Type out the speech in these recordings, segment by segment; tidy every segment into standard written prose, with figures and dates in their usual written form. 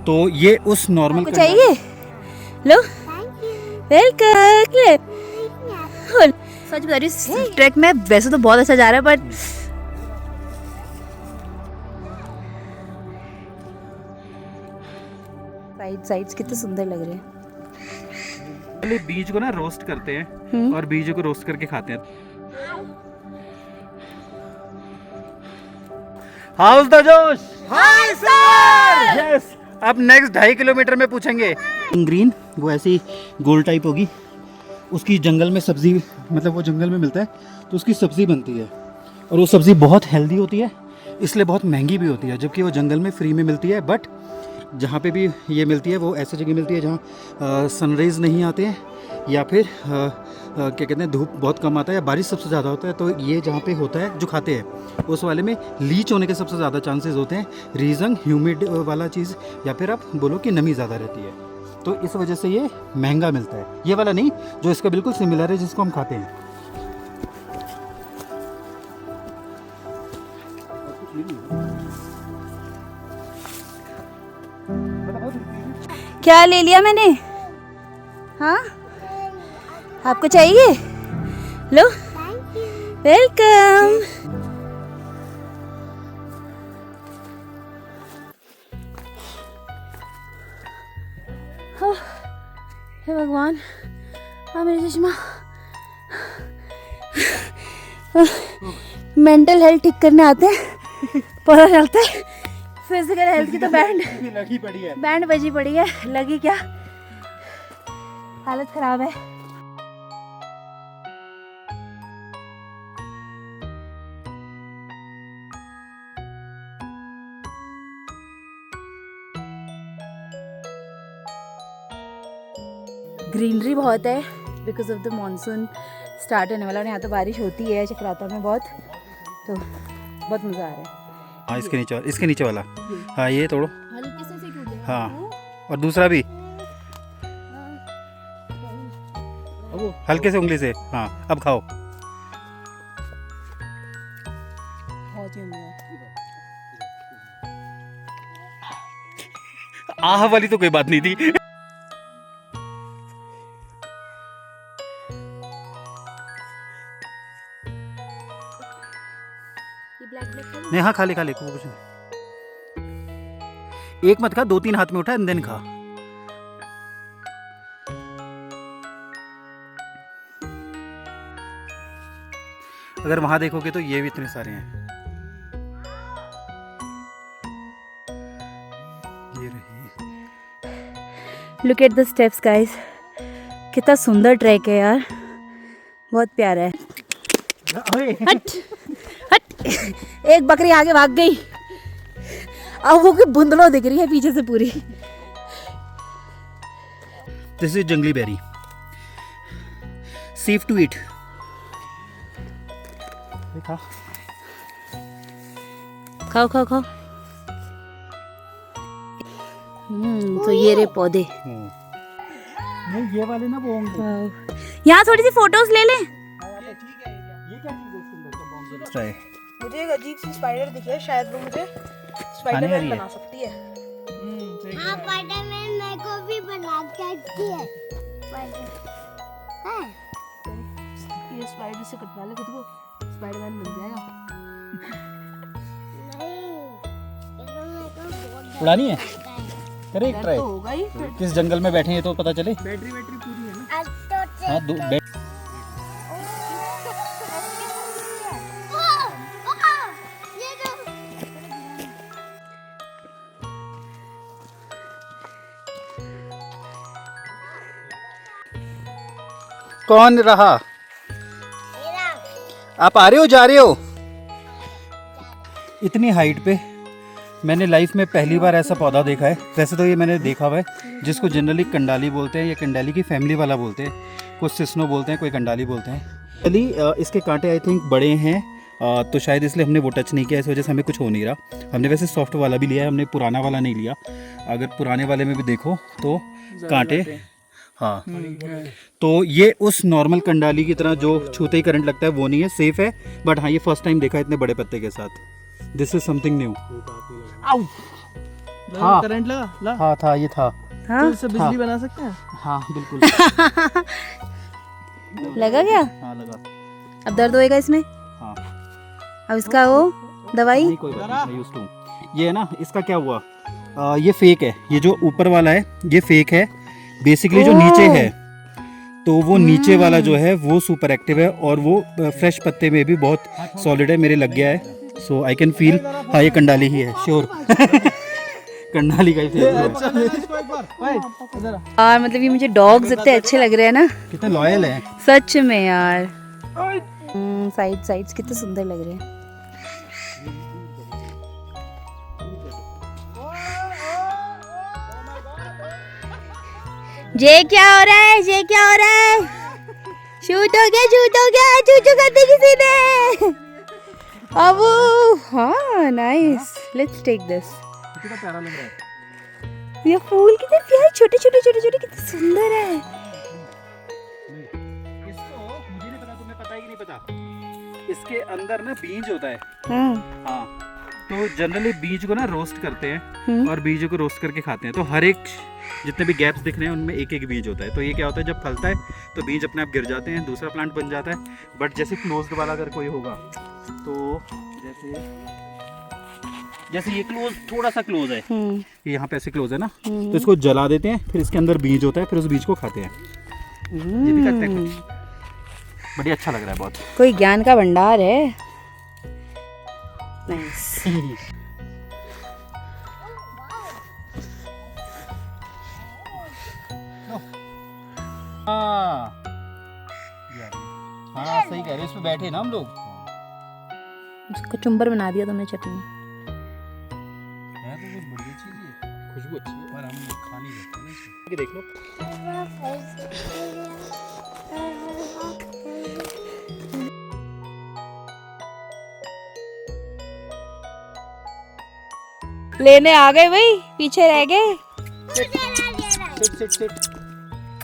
तो ये उस नॉर्मल चाहिए लो वेलकम। सच बता रही हूँ ट्रैक में वैसे तो बहुत अच्छा जा रहा है बट साइड्स कितने सुंदर लग रहे हैं। पहले बीज को ना रोस्ट करते हैं और बीज को रोस्ट करके खाते हैं। हाउस द जोश। Hi sir. यस। अब नेक्स्ट 2.5 किलोमीटर में पूछेंगे। ग्रीन वो ऐसी गोल टाइप होगी, उसकी जंगल में सब्जी, मतलब वो जंगल में मिलता है तो उसकी सब्जी बनती है और वो सब्जी बहुत हेल्दी होती है, इसलिए बहुत महंगी भी होती है, जबकि वो जंगल में फ्री में मिलती है। बट जहाँ पे भी ये मिलती है वो ऐसी जगह मिलती है जहाँ सनराइज़ नहीं आते हैं या फिर क्या कहते हैं धूप बहुत कम आता है या बारिश सबसे ज़्यादा होता है। तो ये जहाँ पे होता है जो खाते हैं उस वाले में लीच होने के सबसे ज़्यादा चांसेस होते हैं। रीज़न ह्यूमिड वाला चीज़ या फिर आप बोलो कि नमी ज़्यादा रहती है, तो इस वजह से ये महंगा मिलता है। ये वाला नहीं जो इसका बिल्कुल सिमिलर है जिसको हम खाते हैं। क्या ले लिया मैंने? हाँ आपको चाहिए लो वेलकम। हे भगवान हाँ मेरी चश्मा। मेंटल हेल्थ ठीक करने आते हैं, पता चलता है फिजिकल हेल्थ की तो बैंड लगी पड़ी है, बैंड बजी पड़ी है। लगी क्या, हालत खराब है। ग्रीनरी बहुत है because of the monsoon start होने वाला है। यहाँ तो बारिश होती है चक्राता में बहुत, तो बहुत मज़ा आ रहा है। हाँ इसके नीचे वाला, हाँ ये तोड़ो, हल्के से सेक हो हाँ और दूसरा भी हल्के से उंगली से, हाँ अब खाओ। आह वाली तो कोई बात नहीं थी। नहीं हाँ खा ले कुछ नहीं। एक मत खा, 2-3 हाथ में उठा एंड देन खा। अगर वहां देखोगे तो ये भी इतने सारे हैं। ये रही। Look at the steps guys, कितना सुंदर ट्रैक है यार, बहुत प्यारा है। हट हट, एक बकरी आगे भाग गई, अब वो की बुंदलो दिख रही है पीछे से पूरी। दिस इज जंगली बेरी, सेफ टू ईट। खाओ खाओ खाओ। तो ये रे पौधे, नहीं ये वाले ना वो होंगे। यहाँ थोड़ी सी फोटोज ले लें। मुझे एक अजीब सी स्पाइडर दिखी है, शायद वो मुझे स्पाइडरमैन बना सकती है। हाँ स्पाइडरमैन मेरे को भी बना सकती है। ये स्पाइडर से कटवा ले खुद को, स्पाइडरमैन बन जाएगा। उड़ानी है, करे एक ट्राई। तो होगा ही। किस जंगल में बैठे हैं तो पता चले। बैटरी पूरी है ना। हाँ कौन रहा? आप आ रहे हो जा रहे हो? इतनी हाइट पे मैंने लाइफ में पहली बार ऐसा पौधा देखा है। वैसे तो ये मैंने देखा हुआ है, जिसको जनरली कंडाली बोलते हैं या कंडाली की फैमिली वाला बोलते हैं, कुछ सिस्नो बोलते हैं, कोई कंडाली बोलते हैं। चली इसके कांटे आई थिंक बड़े हैं, तो शायद इसलिए हमने वो टच नहीं किया, इस वजह से हमें कुछ हो नहीं रहा। हमने वैसे सॉफ्ट वाला भी लिया है, हमने पुराना वाला नहीं लिया। अगर पुराने वाले में भी देखो तो कांटे, हाँ तो ये उस नॉर्मल कंडाली की तरह जो छूते ही करंट लगता है वो नहीं है, सेफ है। बट हाँ ये फर्स्ट टाइम देखा है इतने बड़े पत्ते के साथ। This is something new. हाँ करंट लगा ला हाँ था, ये था। हाँ तो इससे बिजली बना सकते हैं। हाँ बिल्कुल। लगा क्या? हाँ लगा। अब दर्द होएगा इसमें? हाँ अब इसका वो दवाई? नहीं, कोई बात नहीं, मैं यूज़ टू हूँ। ये है ना, इसका क्या हुआ, ये फेक है, ये जो ऊपर वाला है ये फेक है। बेसिकली जो नीचे है, तो वो नीचे वाला जो है वो सुपर एक्टिव है, और वो फ्रेश पत्ते में भी बहुत सॉलिड है, मेरे लग गया है। सो आई कैन फील। हाँ ये कंडाली ही है, श्योर। कंडाली का ही फेक है। और मतलब ये मुझे डॉग्स इतने अच्छे लग रहे हैं ना, कितने लॉयल हैं। सच में यार। साइड्स कितने सुंदर लग रहे हैं। जे क्या हो रहा है? जे क्या हो रहा है? शूट हो गया, चूचू कर दी किसी ने। अब हाँ नाइस, लेट्स टेक दिस। कितना प्यारा लग रहा है। ये फूल कितने प्यारे, छोटे कितने सुंदर है। इसको मुझे नहीं पता, तुम्हें पता है कि नहीं पता, इसके अंदर ना बीज होता है। हाँ, तो जनरली बीज को ना रोस्ट करते हैं और बीजों को रोस्ट करके खाते हैं। तो हर एक जितने भी गैप्स दिख रहे हैं उनमें एक एक बीज होता है। तो ये क्या होता है, जब फलता है तो बीज अपने आप गिर जाते हैं, दूसरा प्लांट बन जाता है। बट जैसे क्लोज्ड वाला अगर कोई होगा, तो जैसे ये क्लोज, थोड़ा सा क्लोज है, ये यहाँ पे ऐसे क्लोज है ना, तो इसको जला देते हैं, फिर इसके अंदर बीज होता है, फिर उस बीज को खाते हैं। ये भी करते हैं कुछ। बढ़िया, अच्छा लग रहा है बहुत। कोई ज्ञान का भंडार है। नाइस। हाँ सही कह रहे हो, इस पे बैठे ना हम लोग। उसको चुम्बर बना दिया तुमने चटनी। है तो बहुत बढ़िया चीज है, खुशबू अच्छी है, पर हम खा नहीं सकते ना इसको। देख लो। लेने आ गए भाई, पीछे रह गए। सिट।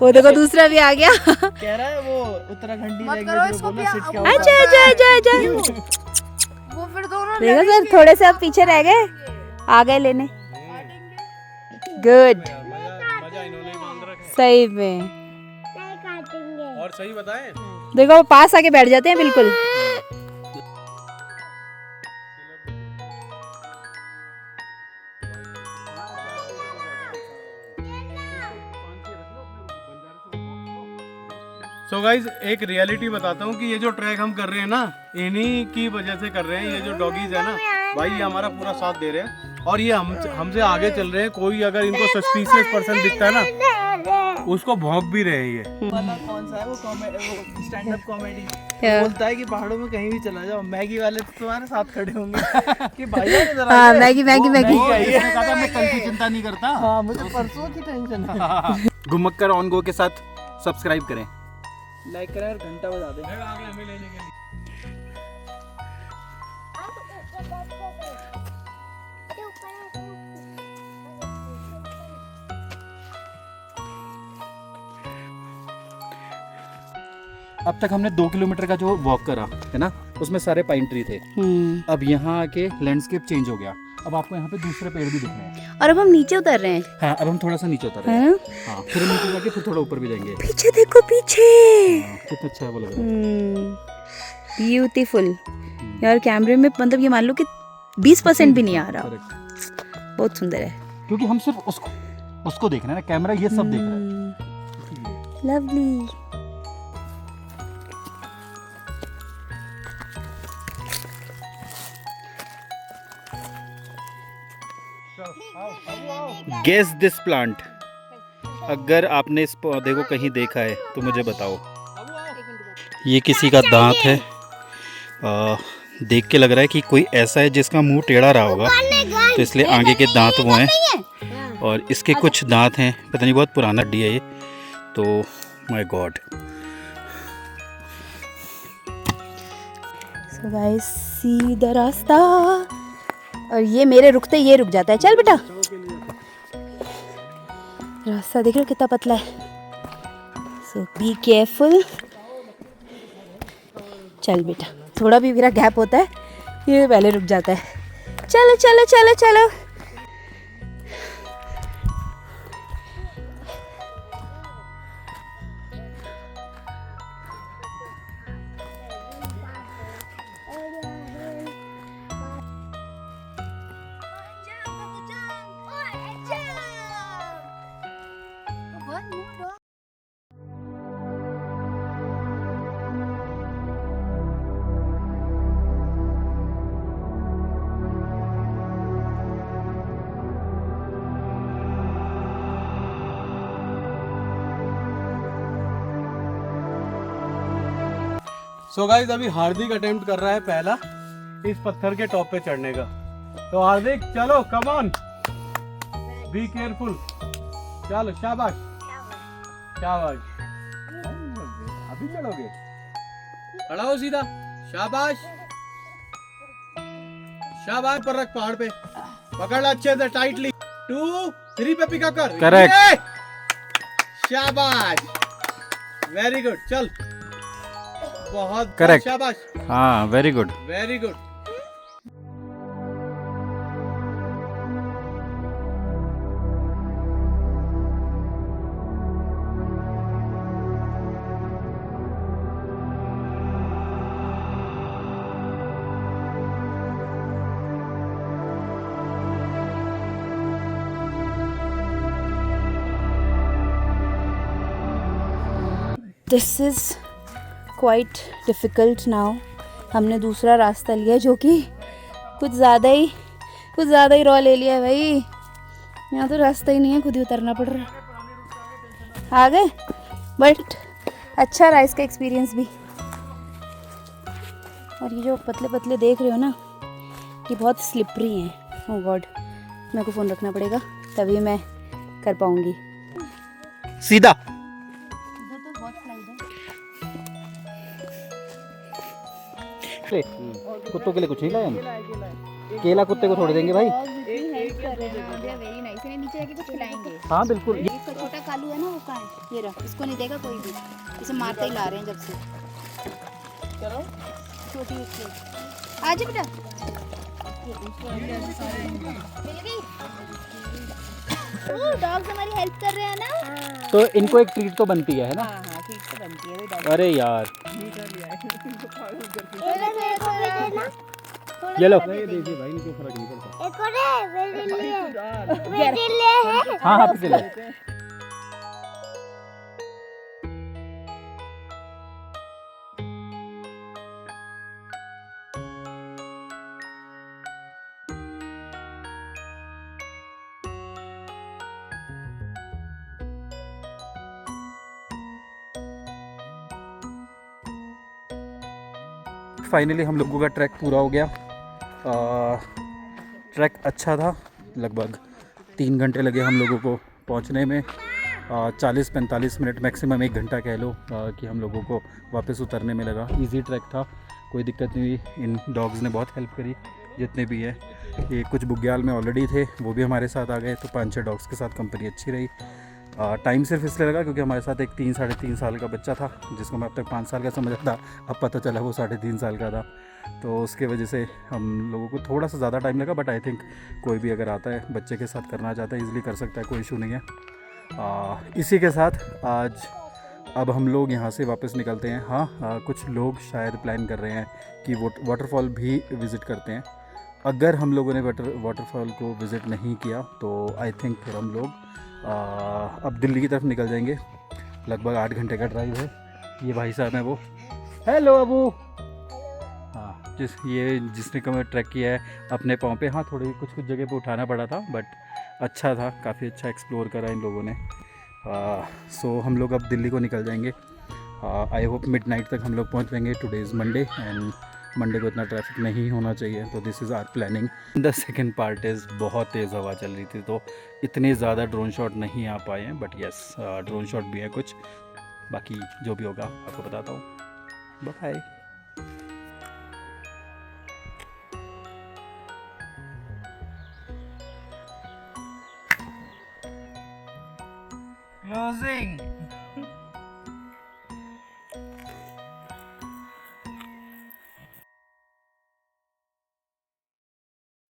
वो देखो दूसरा भी आ गया। कह रहा है वो उत्तराखंडी लैंग्वेज में बोला, सिट क्या होता अच्छा। है। वो फिर दोनों देखो सर, थोड़े से अब पीछे रह गए, आ गए लेने। गुड, सही में। नहीं काटेंगे। और सही बताएं, देखो वो पास आके बैठ जाते हैं बिल्कुल। सो गाइज एक रियलिटी बताता हूँ कि ये जो ट्रैक हम कर रहे हैं ना, इन्हीं की वजह से कर रहे हैं। ये जो डॉगीज है ना भाई, ये हमारा पूरा साथ दे रहे हैं और ये हमसे आगे चल रहे हैं। कोई अगर इनको सस्पिशियस पर्सन दिखता है ना, उसको भौंक भी रहे हैं ये। वाला कौन सा है वो स्टैंड अप कॉमेडी बोलता है कि पहाड़ों में कहीं भी चला जाओ, मैगी वाले तो तुम्हारे साथ खड़े होंगे कि भाई हाँ, मैगी। मैं कल की चिंता नहीं करता। हाँ, मुझे परसों की टेंशन है। घुमक्कर ऑन गो के साथ सब्सक्राइब करें, लाइक करें और घंटा बजा दें। अब तक हमने 2 किलोमीटर का जो वॉक करा है ना, उसमें सारे पाइन ट्री थे। अब यहाँ आके लैंडस्केप चेंज हो गया। अब आपको यहाँ पे दूसरे पेड़ भी दिख रहे हैं। और अब हम नीचे उतर रहे हैं। हाँ, अब हम थोड़ा सा नीचे उतर रहे है हैं। ना? हाँ, फिर हम नीचे जाके फिर थोड़ा ऊपर भी जाएंगे। पीछे देखो, पीछे हाँ, कितना अच्छा है वो लग रहा है। ब्यूटीफुल यार। कैमरे में मतलब ये मान लो कि 20% भी नहीं आ रहा। Correct। बहुत सुंदर है। क्योंकि हम सिर्फ उसको देख रहे हैं ना, कैमरा ये सब देख रहा है। लवली। Guess this plant. अगर आपने इस पौधे को कहीं देखा है तो मुझे बताओ। ये किसी का दांत है। देख के लग रहा है कि कोई ऐसा है जिसका मुंह टेढ़ा रहा होगा, तो इसलिए आगे के दांत वो हैं और इसके कुछ दांत हैं। पता नहीं, बहुत पुराना हड्डी है ये तो। My God. सो गाइस, सीधा रास्ता। और ये मेरे रुकते ये रुक जाता है। चल बेटा, रास्ता देख रहे हो कितना पतला है। सो बी केयरफुल। चल बेटा, थोड़ा भी मेरा गैप होता है ये पहले रुक जाता है। चलो चलो चलो चलो। सो गाइस अभी हार्दिक अटेम्प्ट कर रहा है पहला इस पत्थर के टॉप पे चढ़ने का। तो हार्दिक चलो, कम ऑन, बी केयरफुल, चलो, शाबाश शाबाश। अभी चढ़ोगे, खड़ा हो सीधा, शाबाश शाबाश। पर रख पहाड़ पे, पकड़ अच्छे से टाइटली, 2 3 पे पिक कर। Correct. शाबाश, वेरी गुड, चल, बहुत Correct. शाबाश, हाँ, very good. Very good. This is quite difficult now. हमने दूसरा रास्ता लिया जो कि कुछ ज़्यादा ही रॉ ले लिया है भाई। यहाँ तो रास्ता ही नहीं है, खुद ही उतरना पड़ रहा है। आ गए, बट अच्छा रहा इसका एक्सपीरियंस भी। और ये जो पतले पतले देख रहे हो ना, ये बहुत स्लिपरी हैं। ओह गॉड, मेरे को फ़ोन रखना पड़ेगा तभी मैं कर पाऊँगी। सीधा। कुत्तों के लिए कुछ नहीं लाए हम, केला कुत्ते को थोड़ी देंगे भाई। नीचे जाके कुछ खिलाएंगे। हाँ बिल्कुल। इसका छोटा कालू है ना, वो कहाँ है? ये रहा, इसको नहीं देगा कोई भी, इसे मारते ही ला रहे हैं जब से। चलो छोटी उसकी आ जा बेटा। डॉग्स हमारी हेल्प कर रहे हैं ना, तो इनको एक ट्रीट तो बनती है ना? हाँ हाँ ठीक तो बनती है भाई। अरे यार, ये लो। देखिए भाई, इनको फर्क नहीं पड़ता। एक और है मेरे लिए है। हाँ हाँ पीछे ले। फाइनली हम लोगों का ट्रैक पूरा हो गया। ट्रैक अच्छा था, लगभग 3 घंटे लगे हम लोगों को पहुंचने में। 40-45 मिनट, मैक्सिमम 1 घंटा कह लो कि हम लोगों को वापस उतरने में लगा। इजी ट्रैक था, कोई दिक्कत नहीं हुई। इन डॉग्स ने बहुत हेल्प करी जितने भी है। ये कुछ बुग्याल में ऑलरेडी थे, वो भी हमारे साथ आ गए, तो 5-6 डॉग्स के साथ कंपनी अच्छी रही। टाइम सिर्फ इसलिए लगा क्योंकि हमारे साथ एक 3-3.5 साल का बच्चा था, जिसको मैं अब तक 5 साल का समझता था, अब पता चला वो 3.5 साल का था। तो उसके वजह से हम लोगों को थोड़ा सा ज़्यादा टाइम लगा, बट आई थिंक कोई भी अगर आता है बच्चे के साथ करना चाहता है ईज़िली कर सकता है, कोई इशू नहीं है। इसी के साथ आज अब हम लोग यहाँ से वापस निकलते हैं। हाँ, कुछ लोग शायद प्लान कर रहे हैं कि वाटरफॉल भी विज़िट करते हैं। अगर हम लोगों ने वाटरफॉल को विज़िट नहीं किया तो आई थिंक फिर हम लोग अब दिल्ली की तरफ निकल जाएंगे। लगभग 8 घंटे का ड्राइव है। ये भाई साहब हैं वो। हेलो अबू। हाँ, जिसने कम ट्रैक किया है अपने पाँव पे। हाँ, थोड़ी कुछ जगह पे उठाना पड़ा था, बट अच्छा था, काफ़ी अच्छा एक्सप्लोर करा इन लोगों ने। सो हम लोग अब दिल्ली को निकल जाएंगे। आई होप मिडनाइट तक हम लोग पहुँच जाएंगे। Today is Monday and Monday को इतना ट्रैफिक नहीं होना चाहिए, तो this is our planning. The second part is बहुत तेज़ हवा चल रही थी, तो इतने ज़्यादा ड्रोन शॉट नहीं आ पाए हैं, बट यस ड्रोन शॉट भी है कुछ। बाकी जो भी होगा आपको बताता हूँ। बाय। क्लोजिंग।